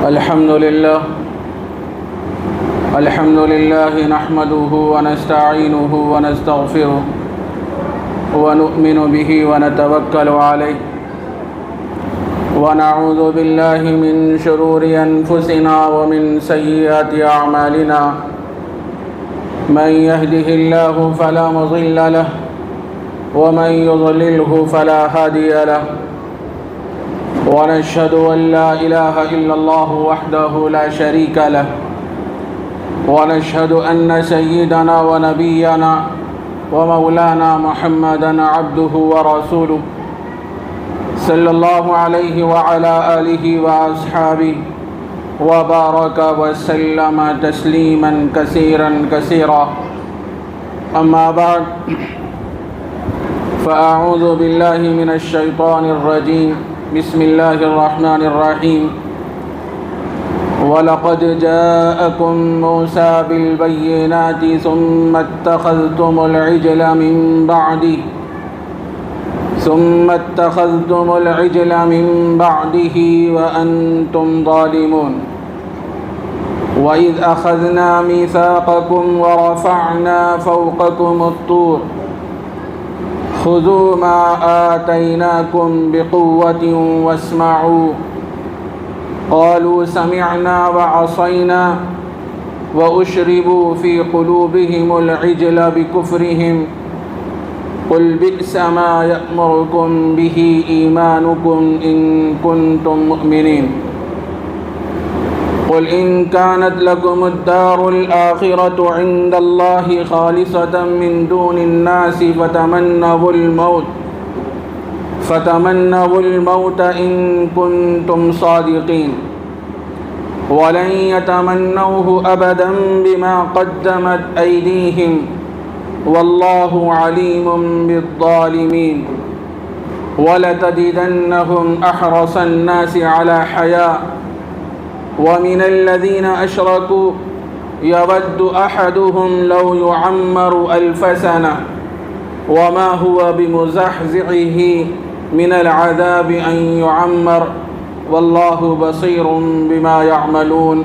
الحمد لله نحمده ونستعينه ونستغفره ونؤمن به ونتوكل عليه ونعوذ بالله من شرور أنفسنا ومن سيئات أعمالنا من يهده الله فلا مضل له ومن يضلله فلا هادي له ونشهد أن لا إله إلا الله وحده لا شريك له ونشهد أن سيدنا ونبينا ومولانا محمدا عبده ورسوله صلى الله عليه وعلى آله وأصحابه وبارك وسلم تسليما كثيرا أما بعد فأعوذ بالله من الشيطان الرجيم بسم الله الرحمن الرحيم وَلَقَدْ جَاءَكُمْ مُوسَى بِالْبَيِّنَاتِ ثُمَّ اتَّخَذْتُمُ الْعِجْلَ مِنْ بَعْدِهِ وَأَنْتُمْ ظَالِمُونَ وَإِذْ أَخَذْنَا مِيثَاقَكُمْ وَرَفَعْنَا فَوْقَكُمُ الطُّورَ خُذُوا مَا آتَيْنَاكُمْ بِقُوَّةٍ وَاسْمَعُوا قالوا سمعنا وعصينا وأشربوا في قلوبهم العجل بكفرهم قل بئس ما يأمركم به إيمانكم إن كنتم مؤمنين قل إن كانت لكم الدار الآخرة عند الله خالصة من دون الناس فتمنوا الموت إن كنتم صادقين ولن يتمنوه أبدا بما قدمت أيديهم والله عليم بالظالمين ولتجدنهم أحرص الناس على حياة ومن الذين أشركوا يود أحدهم لو يعمر 1000 سنة وما هو بمزحزحه من العذاب أن يعمر والله بصير بما يعملون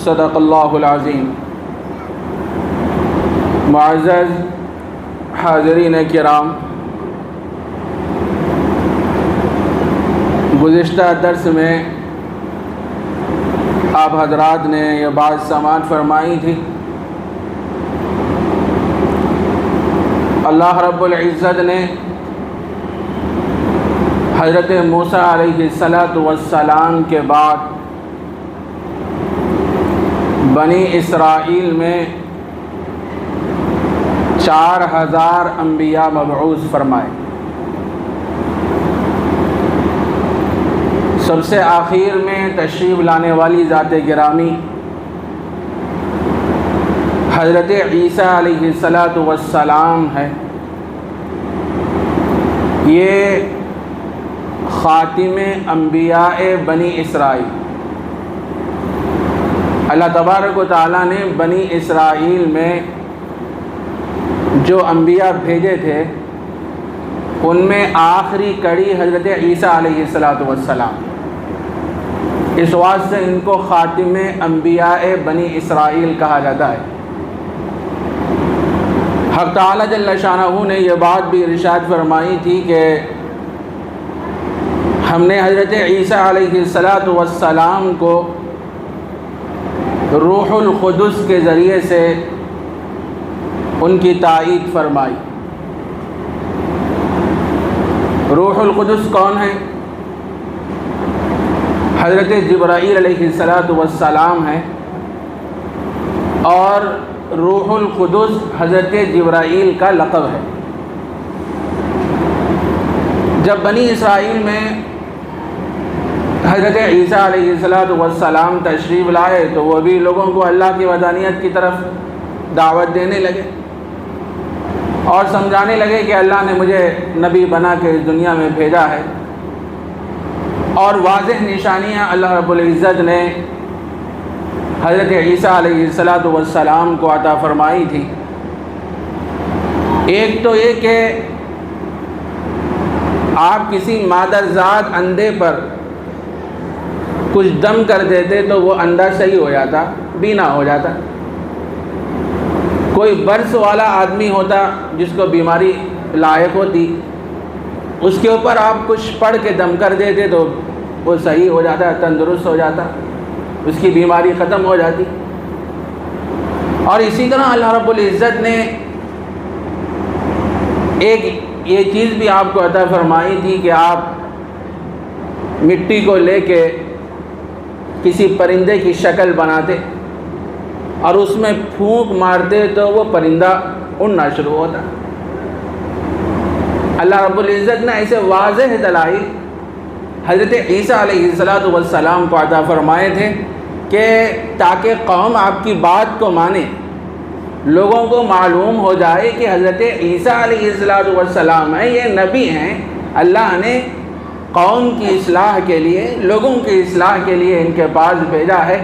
صدق اللہ العظیم۔ معزز حاضرین کرام، گزشتہ درس میں آپ حضرات نے یہ بات سماعت فرمائی تھی۔ اللہ رب العزت نے حضرت موسیٰ علیہ السلام کے بعد بنی اسرائیل میں 4000 انبیاء مبعوث فرمائے۔ سب سے آخر میں تشریف لانے والی ذات گرامی حضرت عیسیٰ علیہ السلام ہے۔ یہ خاتم انبیاء بنی اسرائیل، اللہ تبارک و تعالیٰ نے بنی اسرائیل میں جو انبیاء بھیجے تھے ان میں آخری کڑی حضرت عیسیٰ علیہ السلام، اس واسطے سے ان کو خاتم انبیاء بنی اسرائیل کہا جاتا ہے۔ حق تعالیٰ جل شانہ نے یہ بات بھی ارشاد فرمائی تھی کہ ہم نے حضرت عیسیٰ علیہ السلام کو روح القدس کے ذریعے سے ان کی تائید فرمائی۔ روح القدس کون ہے؟ حضرت جبرائیل علیہ السلام ہیں، اور روح القدس حضرت جبرائیل کا لقب ہے۔ جب بنی اسرائیل میں حضرت عیسیٰ علیہ السلام تشریف لائے تو وہ بھی لوگوں کو اللہ کی وحدانیت کی طرف دعوت دینے لگے اور سمجھانے لگے کہ اللہ نے مجھے نبی بنا کے اس دنیا میں بھیجا ہے، اور واضح نشانیاں اللہ رب العزت نے حضرت عیسیٰ علیہ السلام کو عطا فرمائی تھی۔ ایک تو یہ کہ آپ کسی مادرزاد اندھے پر کچھ دم کر دیتے تو وہ انڈا صحیح ہو جاتا، بینا ہو جاتا۔ کوئی برس والا آدمی ہوتا جس کو بیماری لاحق ہوتی، اس کے اوپر آپ کچھ پڑھ کے دم کر دیتے تو وہ صحیح ہو جاتا، تندرست ہو جاتا، اس کی بیماری ختم ہو جاتی۔ اور اسی طرح اللہ رب العزت نے ایک یہ چیز بھی آپ کو عطا فرمائی تھی کہ آپ مٹی کو لے کے کسی پرندے کی شکل بناتے اور اس میں پھونک مارتے تو وہ پرندہ اڑنا شروع ہوتا۔ اللہ رب العزت نے ایسے واضح دلائل حضرت عیسیٰ علیہ السلام کو عطا فرمائے تھے کہ تاکہ قوم آپ کی بات کو مانے، لوگوں کو معلوم ہو جائے کہ حضرت عیسیٰ علیہ السلام ہیں، یہ نبی ہیں، اللہ نے قوم کی اصلاح کے لیے، لوگوں کی اصلاح کے لیے ان کے پاس بھیجا ہے۔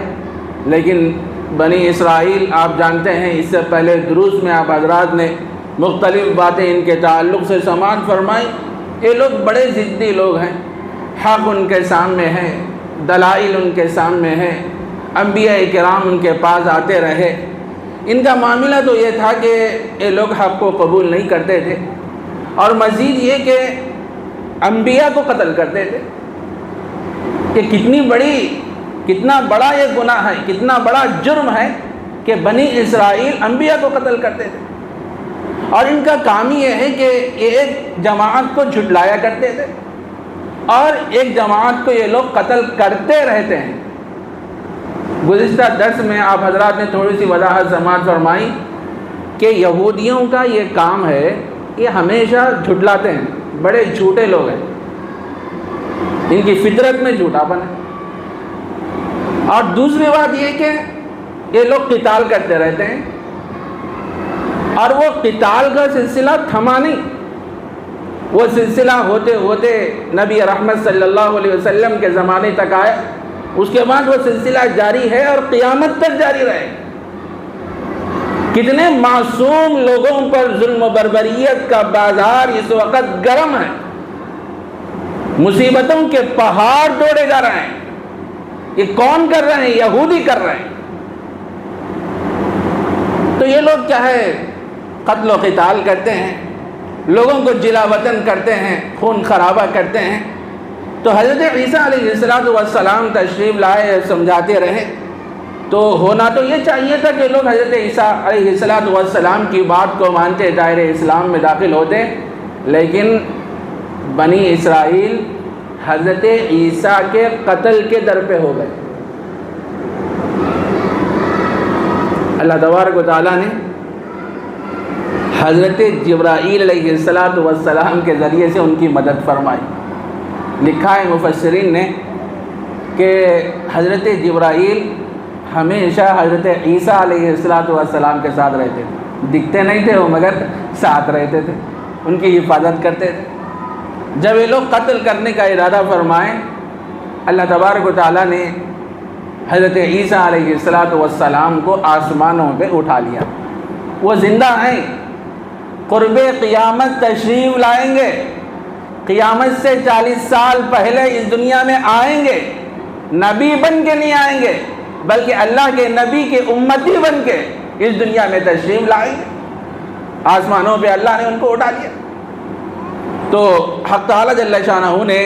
لیکن بنی اسرائیل آپ جانتے ہیں، اس سے پہلے دروس میں آپ حضرات نے مختلف باتیں ان کے تعلق سے سماعت فرمائی۔ یہ لوگ بڑے ضدی لوگ ہیں، حق ان کے سامنے ہے، دلائل ان کے سامنے ہے، انبیاء کرام ان کے پاس آتے رہے۔ ان کا معاملہ تو یہ تھا کہ یہ لوگ حق کو قبول نہیں کرتے تھے، اور مزید یہ کہ انبیاء کو قتل کرتے تھے کہ کتنا بڑا یہ گناہ ہے، کتنا بڑا جرم ہے کہ بنی اسرائیل انبیاء کو قتل کرتے تھے۔ اور ان کا کام یہ ہے کہ ایک جماعت کو جھٹلایا کرتے تھے اور ایک جماعت کو یہ لوگ قتل کرتے رہتے ہیں۔ گزشتہ درس میں آپ حضرات نے تھوڑی سی وضاحت سماعت فرمائی کہ یہودیوں کا یہ کام ہے، یہ ہمیشہ جھٹلاتے ہیں، بڑے جھوٹے لوگ ہیں، ان کی فطرت میں جھوٹا پن ہے۔ اور دوسری بات یہ کہ یہ لوگ قتال کرتے رہتے ہیں، اور وہ قتال کا سلسلہ تھما نہیں، وہ سلسلہ ہوتے ہوتے نبی رحمت صلی اللہ علیہ وسلم کے زمانے تک آئے، اس کے بعد وہ سلسلہ جاری ہے اور قیامت تک جاری رہے۔ کتنے معصوم لوگوں پر ظلم و بربریت کا بازار اس وقت گرم ہے، مصیبتوں کے پہاڑ توڑے جا رہے ہیں۔ یہ کون کر رہے ہیں؟ یہودی کر رہے ہیں۔ تو یہ لوگ کیا ہے، قتل و قتال کرتے ہیں، لوگوں کو جلا وطن کرتے ہیں، خون خرابہ کرتے ہیں۔ تو حضرت عیسیٰ علیہ السلام تشریف لائے، سمجھاتے رہے، تو ہونا تو یہ چاہیے تھا کہ لوگ حضرت عیسیٰ علیہ السلام کی بات کو مانتے، دائرۂ اسلام میں داخل ہوتے، لیکن بنی اسرائیل حضرت عیسیٰ کے قتل کے در پہ ہو گئے۔ اللہ تبارک و تعالیٰ نے حضرت جبرائیل علیہ السلام کے ذریعے سے ان کی مدد فرمائی۔ لکھا ہے مفسرین نے کہ حضرت جبرائیل ہمیشہ حضرت عیسیٰ علیہ السلام کے ساتھ رہتے تھے، دکھتے نہیں تھے وہ مگر ساتھ رہتے تھے، ان کی حفاظت کرتے تھے۔ جب یہ لوگ قتل کرنے کا ارادہ فرمائیں، اللہ تبارک و تعالیٰ نے حضرت عیسیٰ علیہ السلام کو آسمانوں پہ اٹھا لیا۔ وہ زندہ ہیں، قرب قیامت تشریف لائیں گے، قیامت سے 40 سال پہلے اس دنیا میں آئیں گے، نبی بن کے نہیں آئیں گے بلکہ اللہ کے نبی کے امتی بن کے اس دنیا میں تشریف لائیں گے۔ آسمانوں پہ اللہ نے ان کو اٹھا لیا۔ تو حق تعالیٰ جل شانہ نے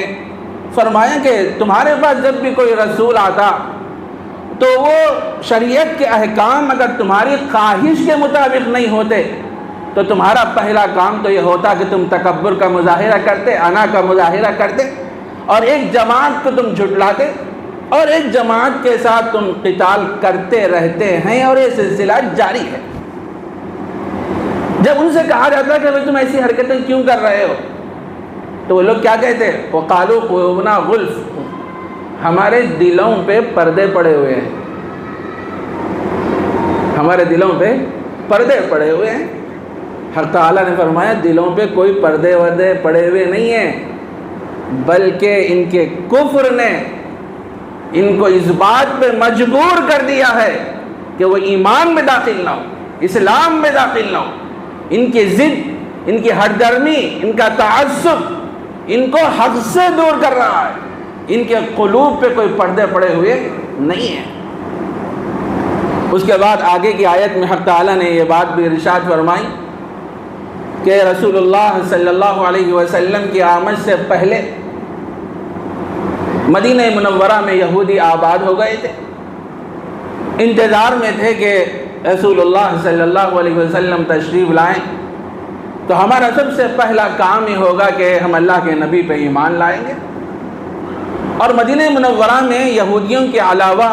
فرمایا کہ تمہارے پاس جب بھی کوئی رسول آتا تو وہ شریعت کے احکام اگر تمہاری خواہش کے مطابق نہیں ہوتے تو تمہارا پہلا کام تو یہ ہوتا کہ تم تکبر کا مظاہرہ کرتے، انا کا مظاہرہ کرتے، اور ایک جماعت کو تم جھٹلاتے، اور ایک جماعت کے ساتھ تم قتال کرتے رہتے ہیں، اور یہ سلسلہ جاری ہے۔ جب ان سے کہا جاتا کہ تم ایسی حرکتیں کیوں کر رہے ہو تو وہ لوگ کیا کہتے ہیں؟ وَقَالُوا قُلُوبُنَا غُلْفٌ، ہمارے دلوں پہ پردے پڑے ہوئے ہیں، ہمارے دلوں پہ پردے پڑے ہوئے ہیں۔ حق تعالیٰ نے فرمایا دلوں پہ کوئی پردے وردے پڑے ہوئے نہیں ہیں، بلکہ ان کے کفر نے ان کو اس بات پہ مجبور کر دیا ہے کہ وہ ایمان میں داخل نہ ہو، اسلام میں داخل نہ ہو۔ ان کی ضد، ان کی ہٹ درمی، ان کا تعصب ان کو حق سے دور کر رہا ہے۔ ان کے قلوب پہ کوئی پردے پڑے ہوئے نہیں ہیں۔ اس کے بعد آگے کی آیت میں حق تعالیٰ نے یہ بات بھی ارشاد فرمائی کہ رسول اللہ صلی اللہ علیہ وسلم کی آمد سے پہلے مدینہ منورہ میں یہودی آباد ہو گئے تھے، انتظار میں تھے کہ رسول اللہ صلی اللہ علیہ وسلم تشریف لائیں تو ہمارا سب سے پہلا کام یہ ہوگا کہ ہم اللہ کے نبی پہ ایمان لائیں گے۔ اور مدینہ منورہ میں یہودیوں کے علاوہ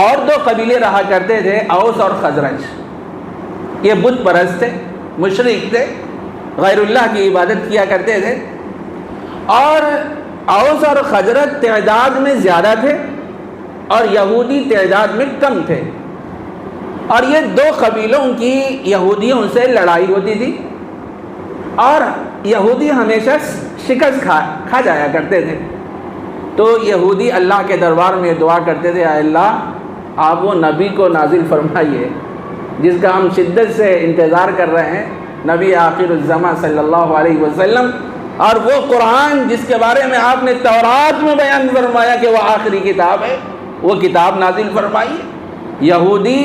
اور دو قبیلے رہا کرتے تھے، اوس اور خزرج۔ یہ بت پرست تھے، مشرک تھے، غیر اللہ کی عبادت کیا کرتے تھے، اور اوس اور خزرج تعداد میں زیادہ تھے اور یہودی تعداد میں کم تھے، اور یہ دو قبیلوں کی یہودیوں سے لڑائی ہوتی تھی اور یہودی ہمیشہ شکست کھا جایا کرتے تھے۔ تو یہودی اللہ کے دربار میں دعا کرتے تھے، اے اللہ آپ وہ نبی کو نازل فرمائیے جس کا ہم شدت سے انتظار کر رہے ہیں، نبی آخر الزمان صلی اللہ علیہ وسلم، اور وہ قرآن جس کے بارے میں آپ نے تورات میں بیان فرمایا کہ وہ آخری کتاب ہے، وہ کتاب نازل فرمائیے۔ یہودی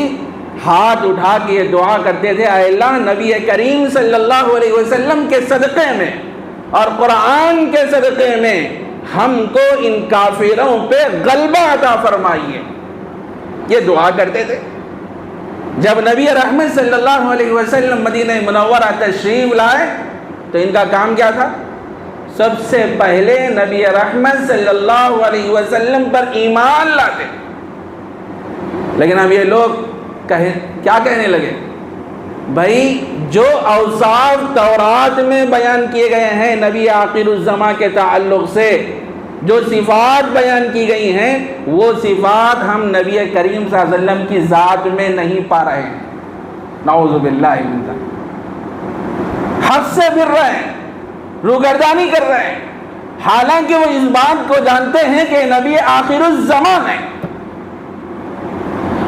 ہاتھ اٹھا کے یہ دعا کرتے تھے، اے اللہ نبی کریم صلی اللہ علیہ وسلم کے صدقے میں اور قرآن کے صدقے میں ہم کو ان کافروں پہ غلبہ عطا فرمائیے، یہ دعا کرتے تھے۔ جب نبی رحمت صلی اللہ علیہ وسلم مدینہ منورہ تشریف لائے تو ان کا کام کیا تھا؟ سب سے پہلے نبی رحمت صلی اللہ علیہ وسلم پر ایمان لاتے۔ لیکن اب یہ لوگ کیا کہنے لگے؟ بھائی جو اوصاف تورات میں بیان کیے گئے ہیں نبی آخر الزمان کے تعلق سے، جو صفات بیان کی گئی ہیں، وہ صفات ہم نبی کریم صلی اللہ علیہ وسلم کی ذات میں نہیں پا رہے ہیں۔ نعوذ باللہ من ذلک، حد سے پھر رہے ہیں، روگردانی کر رہے ہیں، حالانکہ وہ اس بات کو جانتے ہیں کہ نبی آخر الزمان ہے۔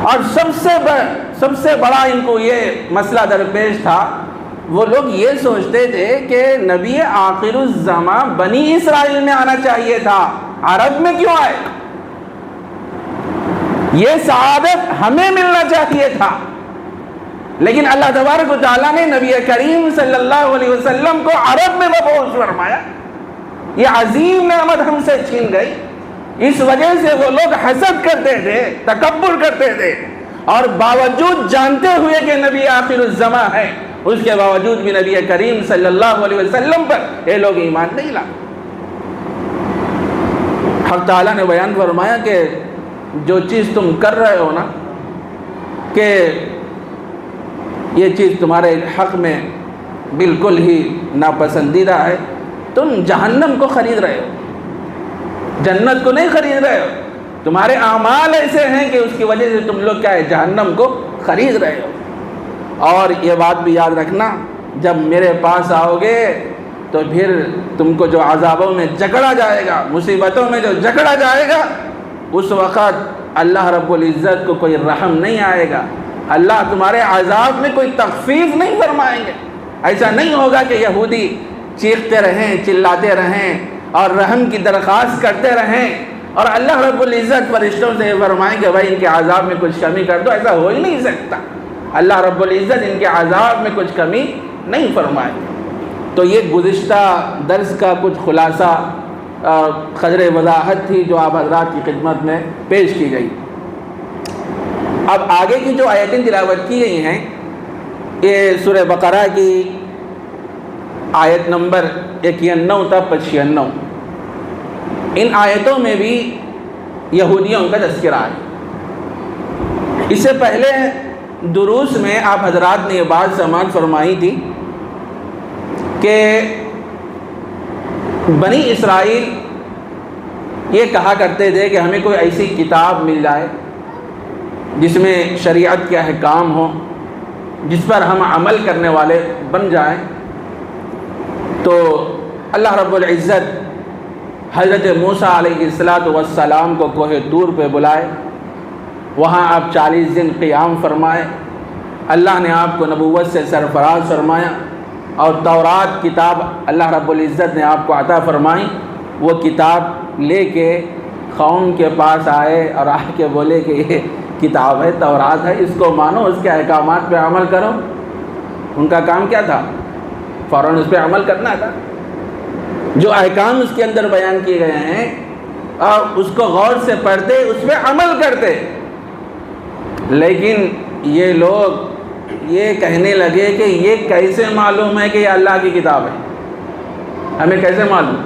اور سب سے بڑا ان کو یہ مسئلہ درپیش تھا، وہ لوگ یہ سوچتے تھے کہ نبی آخر الزمان بنی اسرائیل میں آنا چاہیے تھا، عرب میں کیوں آئے؟ یہ سعادت ہمیں ملنا چاہیے تھا، لیکن اللہ تبارک و تعالیٰ نے نبی کریم صلی اللہ علیہ وسلم کو عرب میں مبعوث فرمایا۔ یہ عظیم نعمت ہم سے چھین گئی، اس وجہ سے وہ لوگ حسد کرتے تھے، تکبر کرتے تھے، اور باوجود جانتے ہوئے کہ نبی آخر الزمان ہے، اس کے باوجود بھی نبی کریم صلی اللہ علیہ وسلم پر یہ لوگ ایمان نہیں لائے۔ حق تعالیٰ نے بیان فرمایا کہ جو چیز تم کر رہے ہو نا، کہ یہ چیز تمہارے حق میں بالکل ہی ناپسندیدہ ہے، تم جہنم کو خرید رہے ہو، جنت کو نہیں خرید رہے ہو۔ تمہارے اعمال ایسے ہیں کہ اس کی وجہ سے تم لوگ کیا ہے، جہنم کو خرید رہے ہو۔ اور یہ بات بھی یاد رکھنا، جب میرے پاس آؤ گے تو پھر تم کو جو عذابوں میں جکڑا جائے گا، مصیبتوں میں جو جکڑا جائے گا، اس وقت اللہ رب العزت کو کوئی رحم نہیں آئے گا، اللہ تمہارے عذاب میں کوئی تخفیف نہیں فرمائیں گے۔ ایسا نہیں ہوگا کہ یہودی چیختے رہیں، چلاتے رہیں اور رحم کی درخواست کرتے رہیں اور اللہ رب العزت فرشتوں سے فرمائیں کہ بھائی ان کے عذاب میں کچھ کمی کر دو، ایسا ہو ہی نہیں سکتا۔ اللہ رب العزت ان کے عذاب میں کچھ کمی نہیں فرمائے۔ تو یہ گزشتہ درس کا کچھ خلاصہ قدر وضاحت تھی جو آپ حضرات کی خدمت میں پیش کی گئی۔ اب آگے کی جو آیتیں تلاوت کی گئی ہیں، یہ سورہ بقرہ کی آیت نمبر 91 تا 96، ان آیتوں میں بھی یہودیوں کا تذکرہ ہے۔ اس سے پہلے دروس میں آپ حضرات نے یہ بات سماعت فرمائی تھی کہ بنی اسرائیل یہ کہا کرتے تھے کہ ہمیں کوئی ایسی کتاب مل جائے جس میں شریعت کے احکام ہوں، جس پر ہم عمل کرنے والے بن جائیں۔ تو اللہ رب العزت حضرت موسیٰ علیہ السلام کو کوہ طور پہ بلائے، وہاں آپ 40 دن قیام فرمائے، اللہ نے آپ کو نبوت سے سرفراز فرمایا، اور تورات کتاب اللہ رب العزت نے آپ کو عطا فرمائی۔ وہ کتاب لے کے قوم کے پاس آئے اور آ کے بولے کہ یہ کتاب ہے، تورات ہے، اس کو مانو، اس کے احکامات پہ عمل کرو۔ ان کا کام کیا تھا؟ فوراً اس پہ عمل کرنا تھا۔ جو احکام اس کے اندر بیان کیے گئے ہیں اور اس کو غور سے پڑھتے، اس پہ عمل کرتے۔ لیکن یہ لوگ یہ کہنے لگے کہ یہ کیسے معلوم ہے کہ یہ اللہ کی کتاب ہے؟ ہمیں کیسے معلوم؟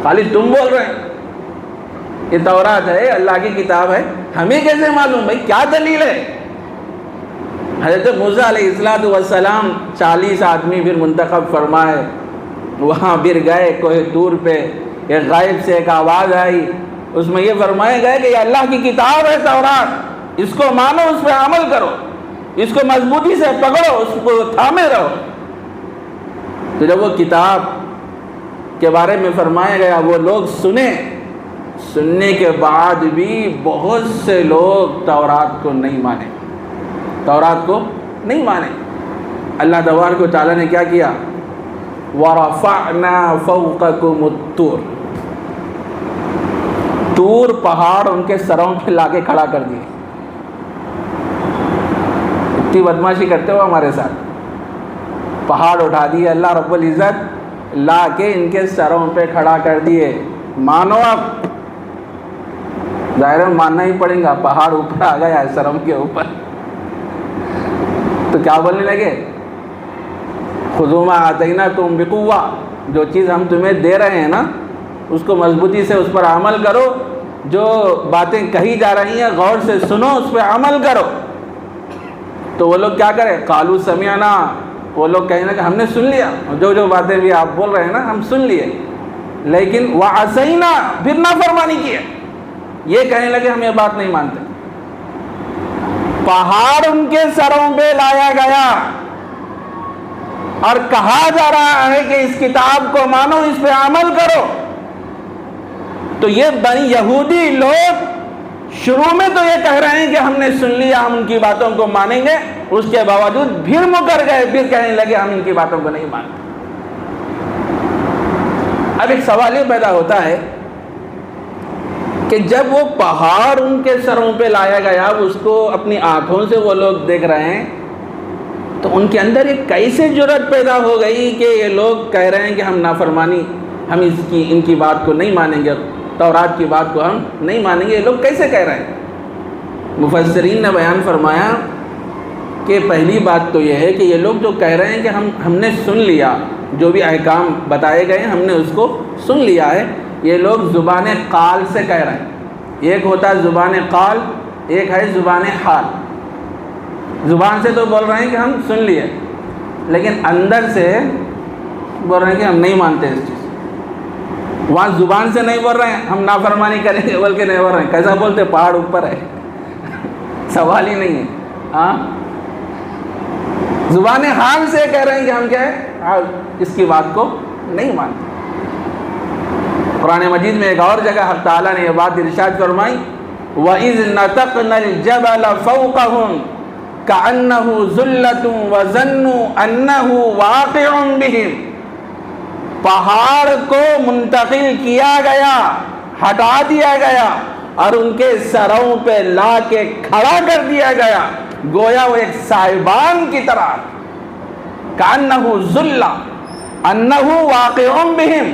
خالی تم بول رہے ہیں یہ تورات ہے، اللہ کی کتاب ہے، ہمیں کیسے معلوم؟ بھائی کیا دلیل ہے؟ حضرت موسیٰ علیہ السلام 40 آدمی پھر منتخب فرمائے، وہاں پھر گئے کوہ طور پہ، ایک غائب سے ایک آواز آئی، اس میں یہ فرمائے گئے کہ یہ اللہ کی کتاب ہے تورات، اس کو مانو، اس پہ عمل کرو، اس کو مضبوطی سے پکڑو، اس کو تھامے رہو۔ تو جب وہ کتاب کے بارے میں فرمایا گیا، وہ لوگ سننے کے بعد بھی بہت سے لوگ تورات کو نہیں مانے، تورات کو نہیں مانے۔ اللہ تبارک و تعالیٰ نے کیا کیا؟ وَرَفَعْنَا فَوْقَكُمُ الطُّورَ، طور پہاڑ ان کے سروں پہ لا کے کھڑا کر دیے۔ اتنی بدماشی کرتے ہو ہمارے ساتھ، پہاڑ اٹھا دیے اللہ رب العزت، لا کے ان کے سروں پہ کھڑا کر دیے۔ مانو اب، ظاہر ماننا ہی پڑے گا، پہاڑ اوپر آ گیا ہے سروں کے اوپر۔ تو کیا بولنے لگے؟ خُذُوا مَا آتَيْنَاكُمْ بِقُوَّةٍ، جو چیز ہم تمہیں دے رہے ہیں نا، اس کو مضبوطی سے اس پر عمل کرو، جو باتیں کہی جا رہی ہیں غور سے سنو، اس پہ عمل کرو۔ تو وہ لوگ کیا کریں؟ قالوا سمعنا، وہ لوگ کہیں کہ ہم نے سن لیا، جو باتیں بھی آپ بول رہے ہیں نا ہم سن لیے، لیکن وعصینا، پھر نافرمانی کی ہے، یہ کہنے لگے ہم یہ بات نہیں مانتے۔ پہاڑ ان کے سروں پہ لایا گیا اور کہا جا رہا ہے کہ اس کتاب کو مانو، اس پہ عمل کرو۔ تو یہ بنی یہودی لوگ شروع میں تو یہ کہہ رہے ہیں کہ ہم نے سن لیا، ہم ان کی باتوں کو مانیں گے، اس کے باوجود پھر مکر گئے، پھر کہنے لگے ہم ان کی باتوں کو نہیں مانتے۔ اب ایک سوال یہ پیدا ہوتا ہے کہ جب وہ پہاڑ ان کے سروں پہ لایا گیا، اس کو اپنی آنکھوں سے وہ لوگ دیکھ رہے ہیں، تو ان کے اندر ایک کیسے جرأت پیدا ہو گئی کہ یہ لوگ کہہ رہے ہیں کہ ہم نافرمانی، ہم ان کی بات کو نہیں مانیں گے، تورات کی بات کو ہم نہیں مانیں گے، یہ لوگ کیسے کہہ رہے ہیں؟ مفسرین نے بیان فرمایا کہ پہلی بات تو یہ ہے کہ یہ لوگ جو کہہ رہے ہیں کہ ہم نے سن لیا، جو بھی احکام بتائے گئے ہم نے اس کو سن لیا ہے، یہ لوگ زبان قال سے کہہ رہے ہیں۔ ایک ہوتا ہے زبان قال، ایک ہے زبان حال۔ زبان سے تو بول رہے ہیں کہ ہم سن لیے، لیکن اندر سے بول رہے ہیں کہ ہم نہیں مانتے اس چیز۔ وہاں زبان سے نہیں بول رہے ہیں ہم نافرمانی کریں گے، بلکہ نہیں بول رہے ہیں، کیسا بولتے؟ پہاڑ اوپر ہے، سوال ہی نہیں ہے۔ ہاں، زبان حال سے کہہ رہے ہیں کہ ہم کیا ہے، اس کی بات کو نہیں مانتے۔ قرآن مجید میں ایک اور جگہ حق تعالیٰ نے یہ بات ارشاد فرمائی، وَإِذْ نَتَقْنَا الْجَبَلَ فَوْقَهُمْ كَأَنَّهُ ذُلَّةٌ وَظَنُّوا أَنَّهُ وَاقِعٌ بِهِمْ، پہاڑ کو منتقل کیا گیا، ہٹا دیا گیا اور ان کے سروں پہ لا کے کھڑا کر دیا گیا، گویا وہ ایک صاحبان کی طرح، كَأَنَّهُ ذُلَّةٌ أَنَّهُ وَاقِعٌ بِهِمْ،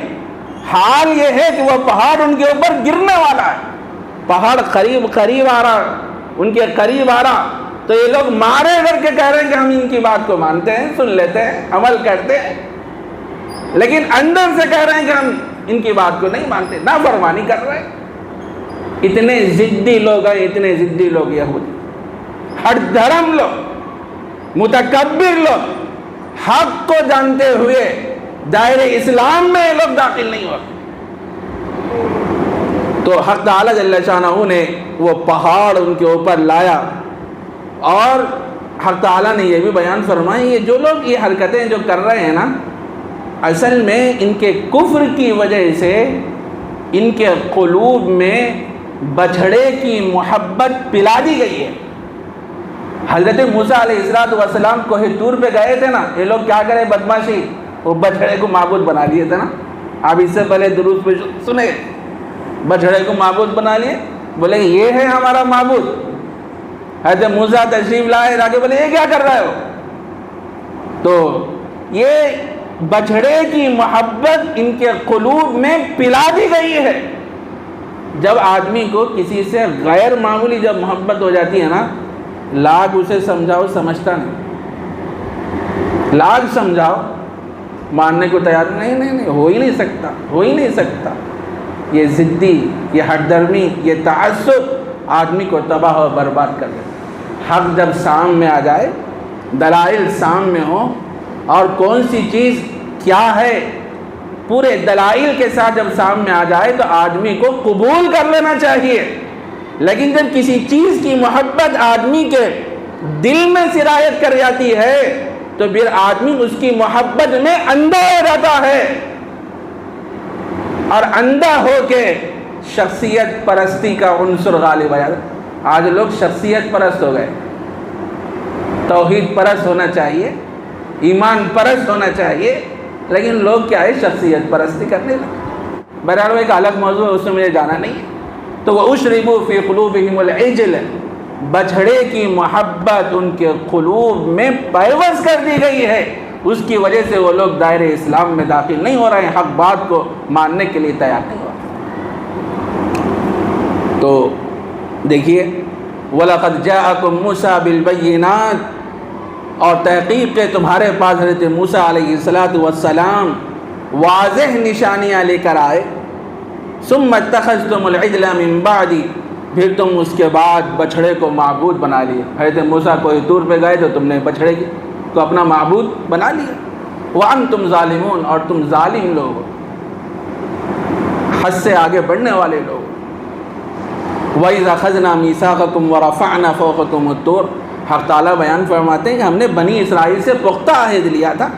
حال یہ ہے کہ وہ پہاڑ ان کے اوپر گرنے والا ہے، پہاڑ قریب آ رہا، ان کے قریب آ رہا، تو یہ لوگ مارے کر کے کہہ رہے ہیں کہ ہم ان کی بات کو مانتے ہیں، سن لیتے ہیں، عمل کرتے ہیں، لیکن اندر سے کہہ رہے ہیں کہ ہم ان کی بات کو نہیں مانتے، نافرمانی کر رہے ہیں۔ اتنے ضدی لوگ ہیں، اتنے ضدی لوگ یہودی، ہٹ دھرم لوگ، متکبر لوگ، حق کو جانتے ہوئے دائرے اسلام میں یہ لوگ داخل نہیں ہوتے۔ تو حق تعالیٰ جل شانہ نے وہ پہاڑ ان کے اوپر لایا، اور حق تعالیٰ نے یہ بھی بیان فرمائی، یہ جو لوگ یہ حرکتیں جو کر رہے ہیں نا، اصل میں ان کے کفر کی وجہ سے ان کے قلوب میں بچھڑے کی محبت پلا دی گئی ہے۔ حضرت موسیٰ علیہ السلام کوہ طور پہ گئے تھے نا، یہ لوگ کیا کرے بدماشی، وہ بچھڑے کو معبود بنا دیے تھے نا، آپ اس سے پہلے دروس پہ سنے، بچھڑے کو معبود بنا لیے، بولے یہ ہے ہمارا معبود۔ حضرت موسیٰ تشریف لائے، آگے بولے یہ کیا کر رہے ہو؟ تو یہ بچھڑے کی محبت ان کے قلوب میں پلا دی گئی ہے۔ جب آدمی کو کسی سے غیر معمولی جب محبت ہو جاتی ہے نا، لاکھ اسے سمجھاؤ سمجھتا نہیں، لاکھ سمجھاؤ ماننے کو تیار نہیں، ہو ہی نہیں سکتا، ہو ہی نہیں سکتا۔ یہ ضدی، یہ ہٹ درمی، یہ تعصب آدمی کو تباہ و برباد کر دیتا۔ حق جب سامنے آ جائے، دلائل سامنے ہوں، اور کون سی چیز کیا ہے پورے دلائل کے ساتھ جب سامنے آ جائے تو آدمی کو قبول کر لینا چاہیے۔ لیکن جب کسی چیز کی محبت آدمی کے دل میں سرایت کر جاتی ہے تو پھر آدمی اس کی محبت میں اندھا ہو جاتا ہے، اور اندھا ہو کے شخصیت پرستی کا عنصر غالب آ جاتا ہے۔ آج لوگ شخصیت پرست ہو گئے، توحید پرست ہونا چاہیے، ایمان پرست ہونا چاہیے، لیکن لوگ کیا ہے شخصیت پرستی کرنے لگے۔ بہرحال وہ ایک الگ موضوع ہے، اس میں مجھے جانا نہیں ہے۔ تو وَأُشْرِبُوا فِي قُلُوبِهِمُ الْعِجْلَ، بچھڑے کی محبت ان کے قلوب میں پیوست کر دی گئی ہے، اس کی وجہ سے وہ لوگ دائرہ اسلام میں داخل نہیں ہو رہے ہیں، حق بات کو ماننے کے لیے تیار نہیں ہو رہے۔ تو دیکھیے وَلَقَدْ جَاءَكُم مُوسَىٰ بِالْبَيِّنَاتِ، اور تحقیق کے تمہارے پاس حضرت موسیٰ علیہ السلام واضح نشانیاں لے کر آئے۔ ثُمَّ اتَّخَذْتُمُ الْعِجْلَ مِن بَعْدِ، پھر تم اس کے بعد بچھڑے کو معبود بنا لیے۔ حضرت موسیٰ کوئی طور پہ گئے تو تم نے بچھڑے کو اپنا معبود بنا لیا۔ وَأَنْتُمْ ظَالِمُونَ، اور تم ظالم لوگ ہو، حد سے آگے بڑھنے والے لوگ۔ وَإِذْ أَخَذْنَا مِيثَاقَكُمْ وَرَفَعْنَا فَوْقَكُمُ الطُّورَ، حق تعالیٰ بیان فرماتے ہیں کہ ہم نے بنی اسرائیل سے پختہ عہد لیا تھا،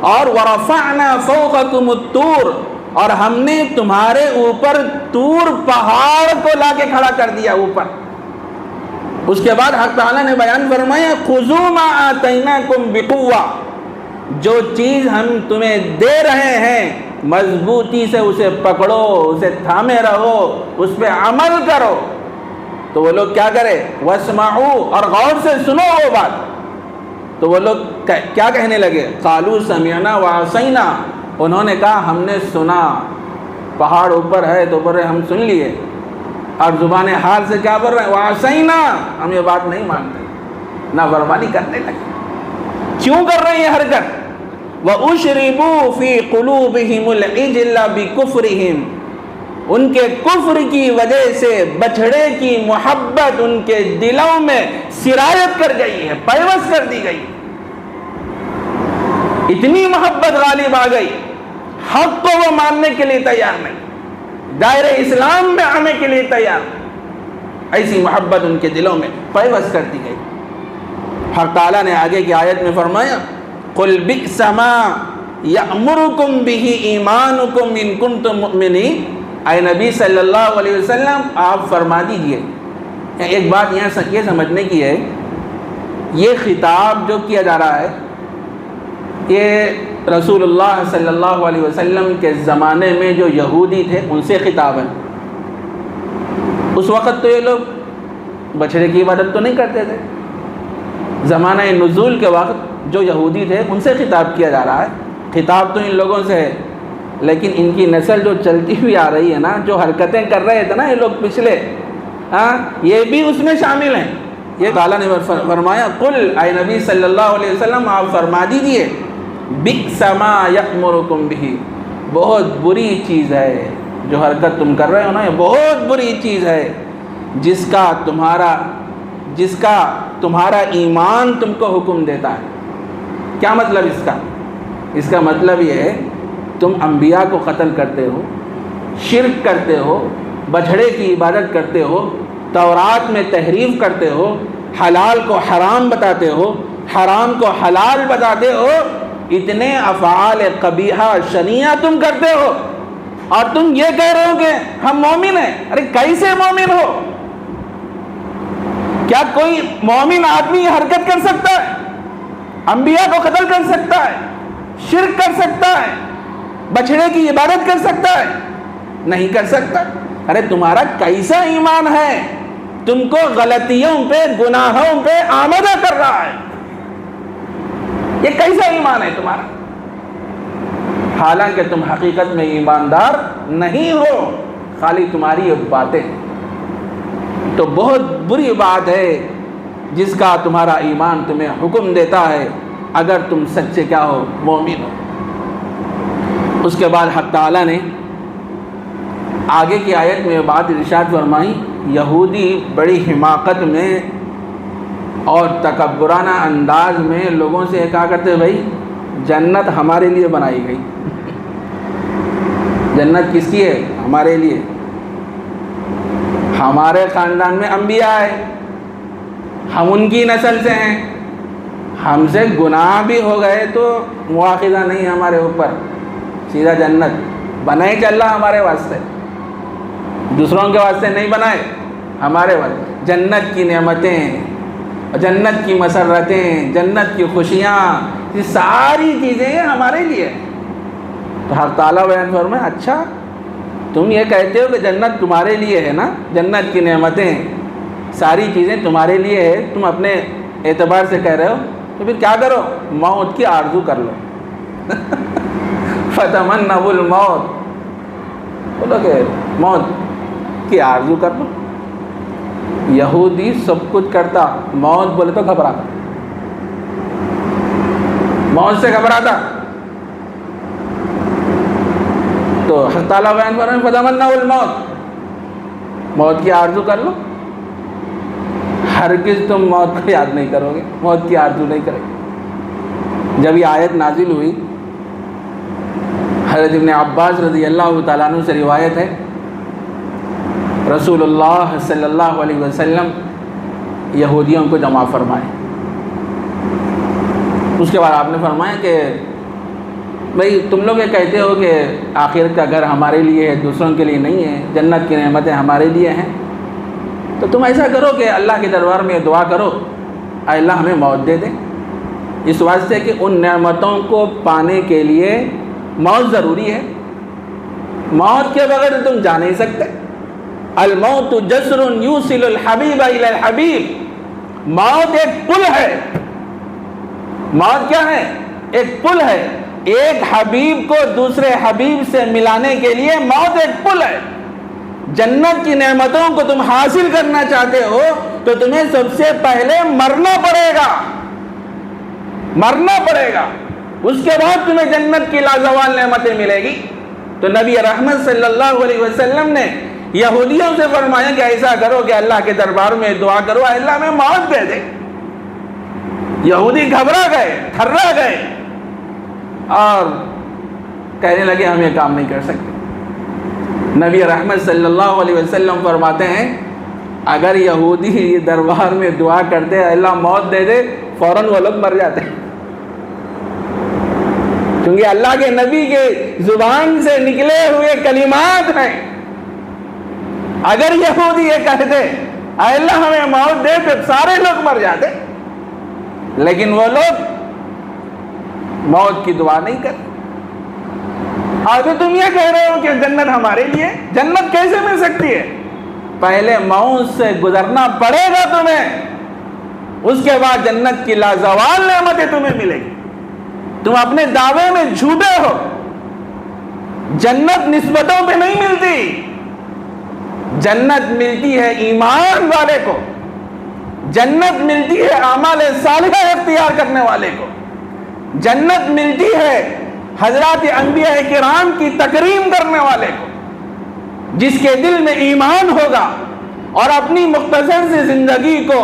اور وَرَفَعْنَا فَوْقَكُمُ الطُّورَ، اور ہم نے تمہارے اوپر طور پہاڑ کو لا کے کھڑا کر دیا اوپر۔ اس کے بعد حق تعالیٰ نے بیان فرمایا خُذُوا مَا آتَيْنَاكُمْ بِقُوَّةٍ، جو چیز ہم تمہیں دے رہے ہیں مضبوطی سے اسے پکڑو، اسے تھامے رہو، اس پہ عمل کرو۔ تو وہ لوگ کیا کرے؟ وَاسْمَعُوا، اور غور سے سنو وہ بات۔ تو وہ لوگ کیا کہنے لگے؟ قَالُوا سَمِعْنَا وَعَصَيْنَا، انہوں نے کہا ہم نے سنا، پہاڑ اوپر ہے تو بول رہے ہم سن لیے، اور زبان حال سے کیا بول رہے ہیں؟ وَعَصَيْنَا، ہم یہ بات نہیں مانتے، نافرمانی کرنے لگے۔ کیوں کر رہے ہیں یہ حرکت؟ وَأُشْرِبُوا فِي قُلُوبِهِمُ الْعِجْلَ بِكُفْرِهِمْ، ان کے کفر کی وجہ سے بچھڑے کی محبت ان کے دلوں میں سرایت کر گئی ہے، پیوست کر دی گئی، اتنی محبت غالب آ گئی، حق کو وہ ماننے کے لیے تیار نہیں، دائرہ اسلام میں آنے کے لیے تیار نہیں، ایسی محبت ان کے دلوں میں پیوست کر دی گئی۔ حق تعالیٰ نے آگے کی آیت میں فرمایا قُلْ بِئْسَ مَا يَأْمُرُكُمْ بِهِ إِيمَانُكُمْ إِن كُنتُم مُؤْمِنِينَ، اے نبی صلی اللہ علیہ وسلم آپ فرما دیجئے۔ ایک بات یہاں یہ سمجھنے کی ہے، یہ خطاب جو کیا جا رہا ہے یہ رسول اللہ صلی اللہ علیہ وسلم کے زمانے میں جو یہودی تھے ان سے خطاب ہے۔ اس وقت تو یہ لوگ بچھڑے کی عبادت تو نہیں کرتے تھے، زمانہ نزول کے وقت جو یہودی تھے ان سے خطاب کیا جا رہا ہے۔ خطاب تو ان لوگوں سے ہے، لیکن ان کی نسل جو چلتی ہوئی آ رہی ہے نا، جو حرکتیں کر رہے تھے نا یہ لوگ پچھلے، یہ بھی اس میں شامل ہیں۔ یہ تعالیٰ نے فرمایا قل، اے نبی صلی اللہ علیہ وسلم آپ فرما دیجئے بئس ما یأمرکم بہ، بہت بری چیز ہے جو حرکت تم کر رہے ہو نا، یہ بہت بری چیز ہے جس کا تمہارا ایمان تم کو حکم دیتا ہے۔ کیا مطلب اس کا مطلب یہ ہے تم انبیاء کو قتل کرتے ہو، شرک کرتے ہو، بچھڑے کی عبادت کرتے ہو، تورات میں تحریف کرتے ہو، حلال کو حرام بتاتے ہو، حرام کو حلال بتاتے ہو، اتنے افعال قبیحہ شنیعہ تم کرتے ہو، اور تم یہ کہہ رہے ہو کہ ہم مومن ہیں۔ ارے کیسے مومن ہو؟ کیا کوئی مومن آدمی یہ حرکت کر سکتا ہے؟ انبیاء کو قتل کر سکتا ہے، شرک کر سکتا ہے، بچھڑے کی عبادت کر سکتا ہے؟ نہیں کر سکتا۔ ارے تمہارا کیسا ایمان ہے، تم کو غلطیوں پہ گناہوں پہ آمادہ کر رہا ہے، یہ کیسا ایمان ہے تمہارا؟ حالانکہ تم حقیقت میں ایماندار نہیں ہو، خالی تمہاری یہ باتیں۔ تو بہت بری بات ہے جس کا تمہارا ایمان تمہیں حکم دیتا ہے، اگر تم سچے کیا ہو، مومن ہو۔ اس کے بعد حق تعالیٰ نے آگے کی آیت میں بات ارشاد فرمائی، یہودی بڑی حماقت میں اور تکبرانہ انداز میں لوگوں سے کہا کرتے بھائی جنت ہمارے لیے بنائی گئی۔ جنت کس کی ہے؟ ہمارے لیے، ہمارے خاندان میں انبیاء ہے، ہم ان کی نسل سے ہیں، ہم سے گناہ بھی ہو گئے تو مواخذہ نہیں ہمارے اوپر، سیدھا جنت بنائے چل رہا ہمارے واسطے، دوسروں کے واسطے نہیں بنائے، ہمارے واسطے۔ جنت کی نعمتیں، جنت کی مسرتیں، جنت کی خوشیاں، یہ ساری چیزیں ہمارے لیے۔ تو حق تعالیٰ بیان فرمائے اچھا تم یہ کہتے ہو کہ جنت تمہارے لیے ہے نا، جنت کی نعمتیں ساری چیزیں تمہارے لیے ہے، تم اپنے اعتبار سے کہہ رہے ہو، تو پھر کیا کرو، موت کی آرزو کر لو۔ فتمنوا الموت، بولو کہ موت کی آرزو کر لو۔ یہودی سب کچھ کرتا، موت بولے تو گھبراتا، موت سے گھبراتا۔ تو حق تعالیٰ بیان کر رہے ہیں فتمنوا الموت، موت کی آرزو کر لو۔ ہرگز تم موت کو یاد نہیں کرو گے، موت کی آرزو نہیں کرے گے۔ جب یہ آیت نازل ہوئی، حضرت ابن عباس رضی اللہ تعالیٰ عنہ سے روایت ہے، رسول اللہ صلی اللہ علیہ وسلم یہودیوں کو جمع فرمائے۔ اس کے بعد آپ نے فرمایا کہ بھئی تم لوگ یہ کہتے ہو کہ آخرت کا گھر ہمارے لیے ہے، دوسروں کے لیے نہیں ہے، جنت کی نعمتیں ہمارے لیے ہیں، تو تم ایسا کرو کہ اللہ کے دربار میں دعا کرو، اے اللہ ہمیں موت دے دے، اس واسطے کہ ان نعمتوں کو پانے کے لیے موت ضروری ہے، موت کے بغیر تم جا نہیں سکتے۔ الموت جسر یوصل الحبیب الی الحبیب، موت ایک پل ہے، موت کیا ہے؟ ایک پل ہے، ایک حبیب کو دوسرے حبیب سے ملانے کے لیے موت ایک پل ہے۔ جنت کی نعمتوں کو تم حاصل کرنا چاہتے ہو تو تمہیں سب سے پہلے مرنا پڑے گا، مرنا پڑے گا، اس کے بعد تمہیں جنت کی لازوال نعمتیں ملے گی۔ تو نبی رحمت صلی اللہ علیہ وسلم نے یہودیوں سے فرمایا کہ ایسا کرو کہ اللہ کے دربار میں دعا کرو، اے اللہ ہمیں موت دے دے۔ یہودی گھبرا گئے، تھرا گئے اور کہنے لگے ہم یہ کام نہیں کر سکتے۔ نبی رحمت صلی اللہ علیہ وسلم فرماتے ہیں اگر یہودی یہ دربار میں دعا کرتے اللہ موت دے دے، فوراً وہ لوگ مر جاتے، کیونکہ اللہ کے نبی کے زبان سے نکلے ہوئے کلمات ہیں۔ اگر یہودی یہ کہتے اے اللہ ہمیں موت دے تو سارے لوگ مر جاتے، لیکن وہ لوگ موت کی دعا نہیں کرتے۔ آگے تم یہ کہہ رہے ہو کہ جنت ہمارے لیے، جنت کیسے مل سکتی ہے؟ پہلے موت سے گزرنا پڑے گا تمہیں، اس کے بعد جنت کی لازوال نعمتیں تمہیں ملے گی۔ تم اپنے دعوے میں جھوٹے ہو، جنت نسبتوں پہ نہیں ملتی، جنت ملتی ہے ایمان والے کو، جنت ملتی ہے اعمال صالحہ اختیار کرنے والے کو، جنت ملتی ہے حضرات انبیاء کرام کی تکریم کرنے والے کو، جس کے دل میں ایمان ہوگا اور اپنی مختصر سی زندگی کو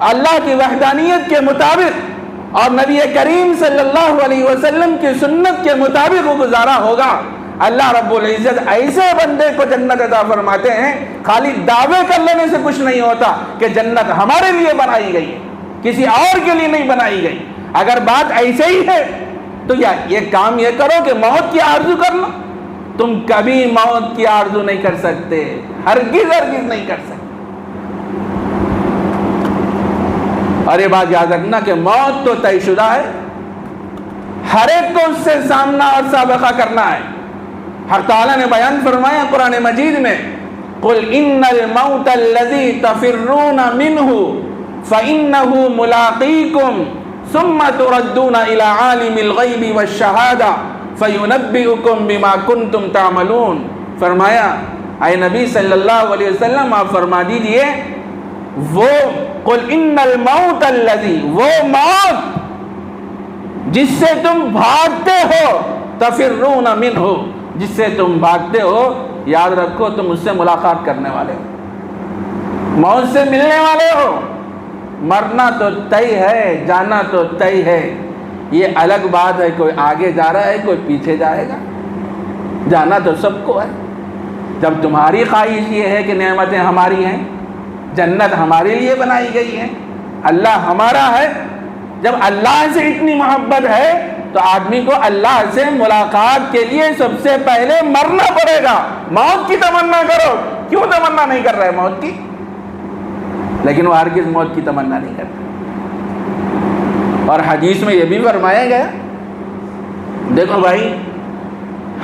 اللہ کی وحدانیت کے مطابق اور نبی کریم صلی اللہ علیہ وسلم کی سنت کے مطابق وہ گزارا ہوگا، اللہ رب العزت ایسے بندے کو جنت عطا فرماتے ہیں۔ خالی دعوے کر لینے سے کچھ نہیں ہوتا کہ جنت ہمارے لیے بنائی گئی ہے، کسی اور کے لیے نہیں بنائی گئی۔ اگر بات ایسے ہی ہے تو یہ کام یہ کرو کہ موت کی آرزو کر لو۔ تم کبھی موت کی آرزو نہیں کر سکتے، ہرگز ہرگز نہیں کر سکتے۔ اور یہ بات یاد رکھنا کہ موت تو طے شدہ ہے، ہر ایک کو اس سے سامنا اور سابقہ کرنا ہے، حق تعالیٰ نے بیان فرمایا قرآن مجید میں قل ان الموت الذی تفرون منہ فإنہ ملاقیکم ثم تردون الى عالم الغیب والشہادہ فینبئکم بما کنتم تعملون. فرمایا اے نبی صلی اللہ علیہ وسلم آپ فرما دیجئے وہ قل ان الموت الذی، وہ موت جس سے تم بھاگتے ہو، تفرون منہ، جس سے تم بھاگتے ہو، یاد رکھو تم اس سے ملاقات کرنے والے ہو، موت سے ملنے والے ہو. مرنا تو طے ہے، جانا تو طے ہے. یہ الگ بات ہے کوئی آگے جا رہا ہے کوئی پیچھے جائے گا، جانا تو سب کو ہے. جب تمہاری خواہش یہ ہے کہ نعمتیں ہماری ہیں، جنت ہمارے لیے بنائی گئی ہے، اللہ ہمارا ہے، جب اللہ سے اتنی محبت ہے تو آدمی کو اللہ سے ملاقات کے لیے سب سے پہلے مرنا پڑے گا. موت کی تمنا کرو. کیوں تمنا نہیں کر رہے موت کی؟ لیکن وہ ہرگز موت کی تمنا نہیں کرتا. اور حدیث میں یہ بھی فرمایا گیا، دیکھو بھائی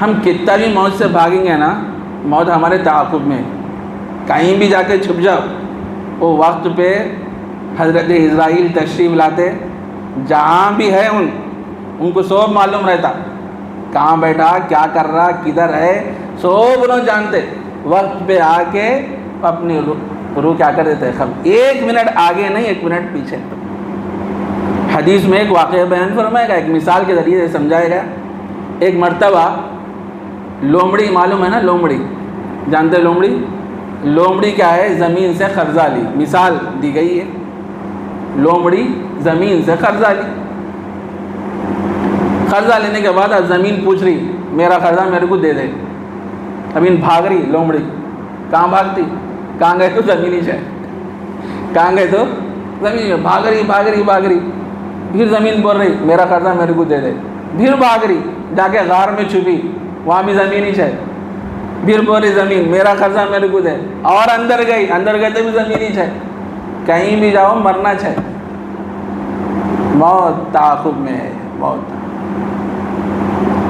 ہم کتنا بھی موت سے بھاگیں گے نا، موت ہمارے تعاقب میں. کہیں بھی جا کے چھپ جاؤ، وہ وقت پہ حضرت اسرائیل تشریف لاتے، جہاں بھی ہے ان کو سب معلوم رہتا، کہاں بیٹھا، کیا کر رہا، کدھر ہے، سب انہوں جانتے. وقت پہ آ کے اپنی روح کیا کر دیتے، ایک منٹ آگے نہیں، ایک منٹ پیچھے. حدیث میں ایک واقعہ بیان فرمائے گا، ایک مثال کے ذریعے سے سمجھائے گا. ایک مرتبہ لومڑی، معلوم ہے نا لومڑی، جانتے لومڑی؟ لومڑی کیا ہے؟ زمین سے قرضہ لی. مثال دی گئی ہے، لومڑی زمین سے قرضہ لی. قرضہ لینے کے بعد اب زمین پوچھ رہی میرا قرضہ میرے کو دے دے. زمین بھاگ رہی، لومڑی کہاں بھاگتی؟ کہاں گئے تو زمینی ہے، کہاں گئے تو زمین، بھاگ رہی. پھر زمین بول رہی میرا قرضہ میرے کو دے دے. پھر بھاگ رہی، جا کے غار میں چھپی، وہاں بھی زمینی ہے. پھر بول رہی زمین میرا قرضہ میرے کو دے. اور اندر گئی تو بھی زمینی ہے. کہیں بھی جاؤ مرنا ہے. موت تعاقب میں ہے، موت.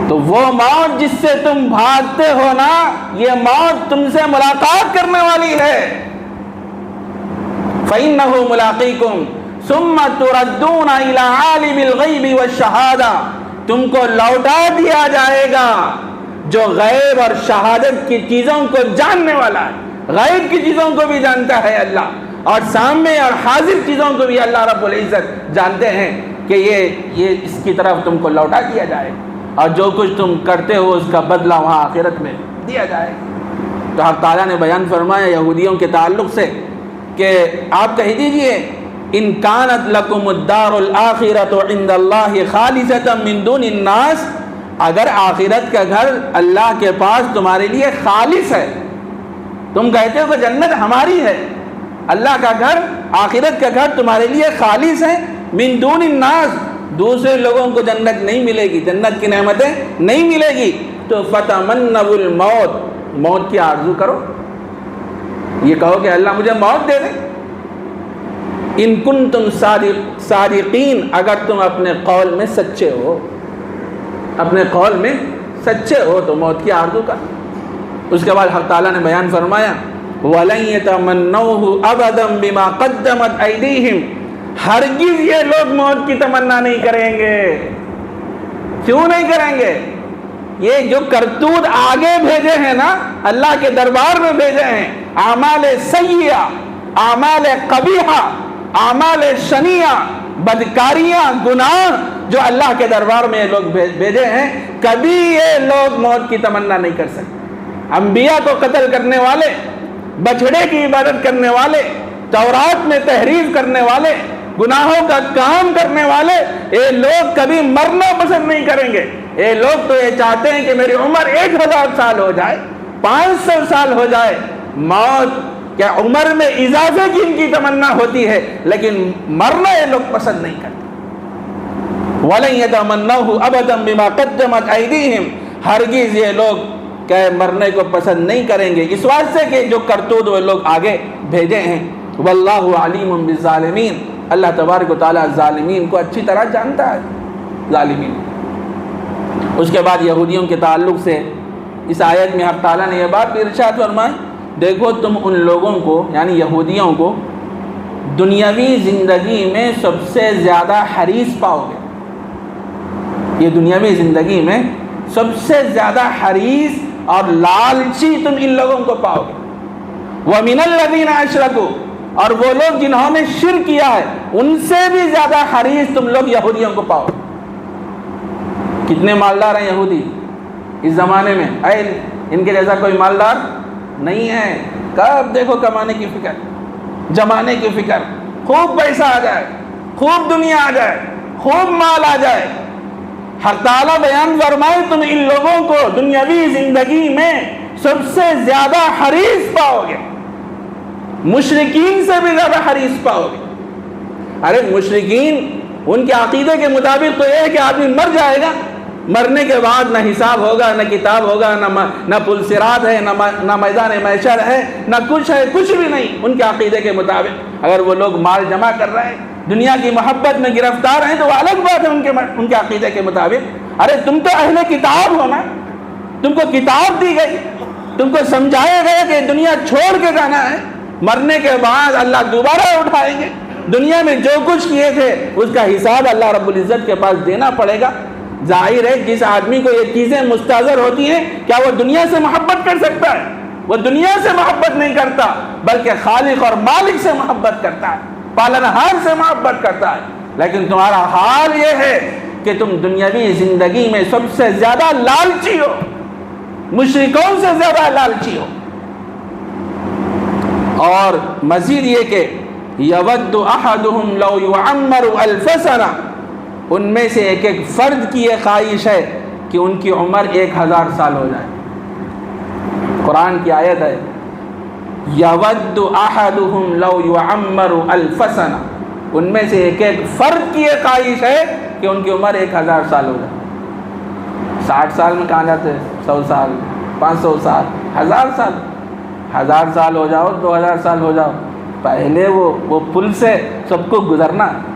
تو وہ موت جس سے تم بھاگتے ہو نا، یہ موت تم سے ملاقات کرنے والی ہے. فَإِنَّهُ مُلَاقِيكُمْ ثُمَّ تُرَدُّونَ إِلَىٰ عَالِمِ الْغَيْبِ وَالشَّهَادَةِ. تم کو لوٹا دیا جائے گا جو غیب اور شہادت کی چیزوں کو جاننے والا ہے. غیب کی چیزوں کو بھی جانتا ہے اللہ، اور سامنے اور حاضر چیزوں کو بھی اللہ رب العزت جانتے ہیں کہ یہ اس کی طرف تم کو لوٹا دیا جائے گا، اور جو کچھ تم کرتے ہو اس کا بدلہ وہاں آخرت میں دیا جائے گا. تو حق تعالیٰ نے بیان فرمایا یہودیوں کے تعلق سے کہ آپ کہہ دیجئے ان کانت لکم الدار الآخرۃ عند اللہ خالصۃ من دون الناس، اگر آخرت کا گھر اللہ کے پاس تمہارے لیے خالص ہے، تم کہتے ہو کہ جنت ہماری ہے، اللہ کا گھر، آخرت کا گھر تمہارے لیے خالص ہے، من دون الناس، دوسرے لوگوں کو جنت نہیں ملے گی، جنت کی نعمتیں نہیں ملے گی، تو فتمنوا الموت، موت کی آرزو کرو. یہ کہو کہ اللہ مجھے موت دے دے. ان کنتم صادقین، اگر تم اپنے قول میں سچے ہو، اپنے قول میں سچے ہو تو موت کی آرزو کر. اس کے بعد حق تعالیٰ نے بیان فرمایا وَلَن يَتَمَنَّوْهُ أَبَدًا بِمَا قَدَّمَتْ أَيْدِيهِمْ، ہرگز یہ لوگ موت کی تمنا نہیں کریں گے. کیوں نہیں کریں گے؟ یہ جو کرتوت آگے بھیجے ہیں نا، اللہ کے دربار میں بھیجے ہیں، اعمال سیئہ، اعمال قبیحہ، اعمال شنیعہ، بدکاریاں، گناہ جو اللہ کے دربار میں یہ لوگ بھیجے ہیں، کبھی یہ لوگ موت کی تمنا نہیں کر سکتے. انبیاء کو قتل کرنے والے، بچھڑے کی عبادت کرنے والے، تورات میں تحریف کرنے والے، گناہوں کا کام کرنے والے، یہ لوگ کبھی مرنا پسند نہیں کریں گے. یہ لوگ تو یہ چاہتے ہیں کہ میری عمر 1000 سال ہو جائے، 500 سال ہو جائے. موت کیا عمر میں اضافے کی ان کی تمنا ہوتی ہے، لیکن مرنا یہ لوگ پسند نہیں کرتے. وَلَن يَتَمَنَّوْهُ أَبَدًا بِمَا قَدَّمَتْ أَيْدِيهِمْ، ہرگز یہ لوگ کہ مرنے کو پسند نہیں کریں گے اس واسطے کہ جو کرتوت وہ لوگ آگے بھیجے ہیں. واللہ علیم بالظالمین، اللہ تبارک و تعالیٰ ظالمین کو اچھی طرح جانتا ہے. ظالمین. اس کے بعد یہودیوں کے تعلق سے اس آیت میں حق تعالیٰ نے یہ بات بھی ارشاد فرمائی، دیکھو تم ان لوگوں کو یعنی یہودیوں کو دنیاوی زندگی میں سب سے زیادہ حریص پاؤ گے، یہ دنیاوی زندگی میں سب سے زیادہ حریص اور لالچی تم ان لوگوں کو پاؤ گے۔ وَمِنَ الَّذِينَ أَشْرَكُوا، اور وہ لوگ جنہوں نے شرک کیا ہے ان سے بھی زیادہ حریص تم لوگ یہودیوں کو پاؤ گے۔ کتنے مالدار ہیں یہودی اس زمانے میں؟ ان کے جیسا کوئی مالدار نہیں ہے۔ کب دیکھو کمانے کی فکر، جمانے کی فکر، خوب پیسہ آ جائے، خوب دنیا آ جائے، خوب مال آ جائے۔ حق تعالیٰ بیان فرمائے تم ان لوگوں کو دنیاوی زندگی میں سب سے زیادہ حریص پاؤ گے، مشرکین سے بھی زیادہ حریص پاؤ گے۔ ارے مشرکین ان کے عقیدے کے مطابق تو یہ ہے کہ آدمی مر جائے گا، مرنے کے بعد نہ حساب ہوگا، نہ کتاب ہوگا، نہ پل صراط ہے، نہ میدان محشر ہے، نہ کچھ ہے، کچھ بھی نہیں ان کے عقیدے کے مطابق۔ اگر وہ لوگ مال جمع کر رہے ہیں، دنیا کی محبت میں گرفتار ہیں، تو وہ الگ بات ہے ان کے عقیدے کے مطابق۔ ارے تم تو اہل کتاب ہو نا، تم کو کتاب دی گئی، تم کو سمجھایا گیا کہ دنیا چھوڑ کے جانا ہے، مرنے کے بعد اللہ دوبارہ اٹھائیں گے، دنیا میں جو کچھ کیے تھے اس کا حساب اللہ رب العزت کے پاس دینا پڑے گا۔ ظاہر ہے جس آدمی کو یہ چیزیں مستحضر ہوتی ہیں، کیا وہ دنیا سے محبت کر سکتا ہے؟ وہ دنیا سے محبت نہیں کرتا بلکہ خالق اور مالک سے محبت کرتا ہے، پالنہار سے محبت کرتا ہے۔ لیکن تمہارا حال یہ ہے کہ تم دنیاوی زندگی میں سب سے زیادہ لالچی ہو، مشرکوں سے زیادہ لالچی ہو۔ اور مزید یہ کہ یود احدہم لو یعمر الف سنہ، ان میں سے ایک ایک فرد کی یہ خواہش ہے کہ ان کی عمر 1000 سال ہو جائے۔ قرآن کی آیت ہے یود احدہم لو یعمر الف سنہ، ان میں سے ایک ایک فرد کی یہ خواہش ہے کہ ان کی عمر 1000 سال ہو جائے۔ 60 سال میں کہاں جاتے ہیں؟ 100 سال، 500 سال، 1000 سال، 1000 سال ہو جاؤ، 2000 سال ہو جاؤ، پہلے وہ پل سے سب کو گزرنا ہے۔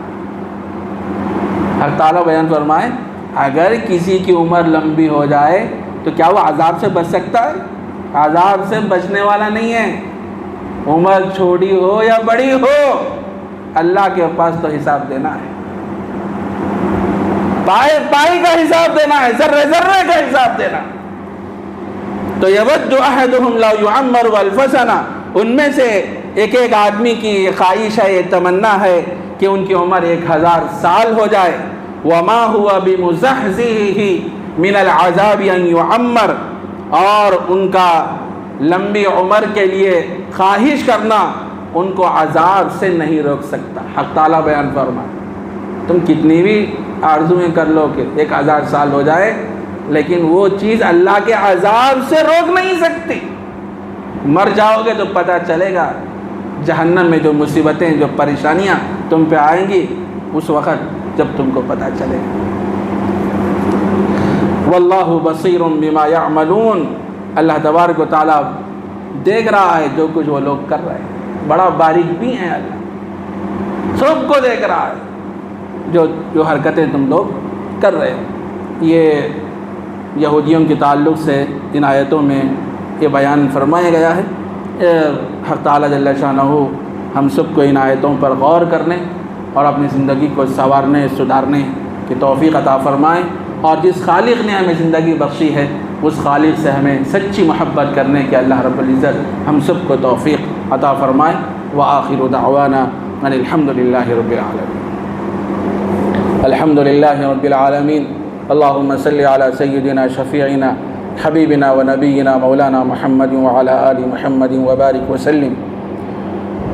حق تعالیٰ بیان فرمائے اگر کسی کی عمر لمبی ہو جائے تو کیا وہ عذاب سے بچ سکتا ہے؟ عذاب سے بچنے والا نہیں ہے۔ عمر چھوٹی ہو یا بڑی ہو، اللہ کے پاس تو حساب دینا ہے، پائے پائی کا حساب دینا ہے، ذرے ذرے کا حساب دینا۔ تو یود احدہم لو یعمر الف سنہ، ان میں سے ایک ایک آدمی کی خواہش ہے، یہ تمنا ہے کہ ان کی عمر 1000 سال ہو جائے۔ وما ہوا بمزحزحہ من العذاب ان یعمر، اور ان کا لمبی عمر کے لیے خواہش کرنا ان کو عذاب سے نہیں روک سکتا۔ حق تعالیٰ بیان فرمائے تم کتنی بھی آرزویں کر لو کہ 1000 سال ہو جائے، لیکن وہ چیز اللہ کے عذاب سے روک نہیں سکتی۔ مر جاؤ گے تو پتہ چلے گا جہنم میں جو مصیبتیں، جو پریشانیاں تم پہ آئیں گی، اس وقت جب تم کو پتہ چلے گا۔ واللہ بصیر بما یعملون، اللہ تبارک و تعالیٰ دیکھ رہا ہے جو کچھ وہ لوگ کر رہے ہیں، بڑا باریک بھی ہیں اللہ، سب کو دیکھ رہا ہے جو حرکتیں تم لوگ کر رہے ہیں۔ یہ یہودیوں کے تعلق سے ان آیتوں میں یہ بیان فرمایا گیا ہے۔ حق تعالیٰ جل شانہ ہم سب کو ان آیتوں پر غور کرنے اور اپنی زندگی کو سنوارنے سدھارنے کی توفیق عطا فرمائیں، اور جس خالق نے ہمیں زندگی بخشی ہے اس خالق سے ہمیں سچی محبت کرنے کے اللہ رب العزت ہم سب کو توفیق عطا فرمائے۔ وآخر دعوانا ان الحمد للہ رب العالمین۔ الحمد للہ رب العالمین۔ اللہم صلی علی سیدنا شفیعنا حبیبنا ونبینا مولانا محمد وعلی آل محمد وبارک وسلم۔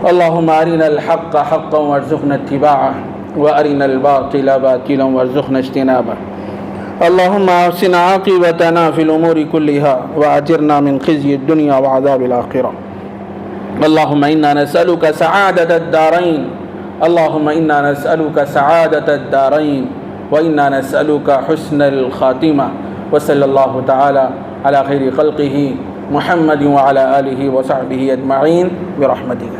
اللہم ارنا الحق حقا وارزقنا اتباعہ وارنا الباطل باطلا وارزقنا اجتنابہ۔ اللہم احسن عاقبتنا فی الامور کلہا واجرنا من خزی الدنیا وعذاب الآخرہ۔ اللہم انا نسألک سعادة الدارین، اللہم انا نسألک سعادة الدارین وإنا نسألك حسن الخاتمة۔ وصلی اللہ تعالی علی خیر خلقہ محمد وعلی آلہ وصحبہ اجمعین برحمتک۔